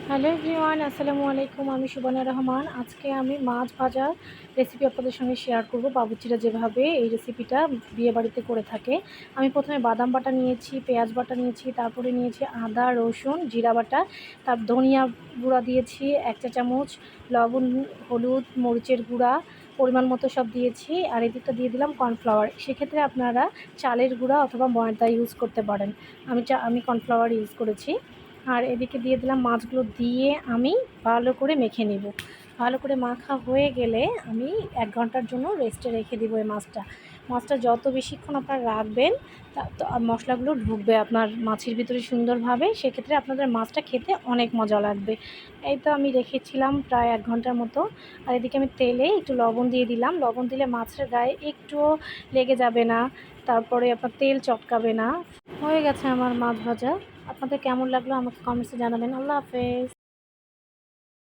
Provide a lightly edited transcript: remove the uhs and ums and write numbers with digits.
Hello everyone, আসসালামু আলাইকুম। আমি সুবর্ণা রহমান। আজকে আমি মাছ ভাজার রেসিপি আপনাদের সঙ্গে শেয়ার করব। বাবুর্চিরা যেভাবে এই রেসিপিটা বিয়েবাড়িতে করে থাকে। আমি প্রথমে বাদাম বাটা নিয়েছি, পেঁয়াজ বাটা নিয়েছি, তারপরে নিয়েছি আদা, রসুন, জিরা বাটা, ধনিয়া গুঁড়া দিয়েছি 1 চা চামচ, লবণ, হলুদ, মরিচের গুঁড়া পরিমাণ মতো সব দিয়েছি। আর এদিকটা দিয়ে দিলাম কর্নফ্লাওয়ার। সেক্ষেত্রে আপনারা চালের গুঁড়া অথবা ময়দা ইউজ করতে পারেন। আমি কর্নফ্লাওয়ার ইউজ করেছি। আর এদিকে দিয়ে দিলাম মাছগুলো, দিয়ে আমি ভালো করে মেখে নেব। ভালো করে মাখা হয়ে গেলে আমি 1 ঘন্টার জন্য রেস্টে রেখে দেবো এই মাছটা যত বেশিক্ষণ আপনারা রাখবেন তো মশলাগুলো ঢুকবে আপনার মাছের ভিতরে সুন্দরভাবে। সেক্ষেত্রে আপনাদের মাছটা খেতে অনেক মজা লাগবে। এই তো আমি রেখেছিলাম প্রায় 1 ঘন্টার মতো। আর এদিকে আমি তেলে একটু লবণ দিয়ে দিলাম। লবণ দিলে মাছের গায়ে একটুও লেগে যাবে না, তারপরে আপনার তেল চটকাবে না। হয়ে গেছে আমার মাছ ভাজা। আপনাদের কেমন লাগলো আমাকে কমেন্টসে জানাবেন। আল্লাহ হাফেজ।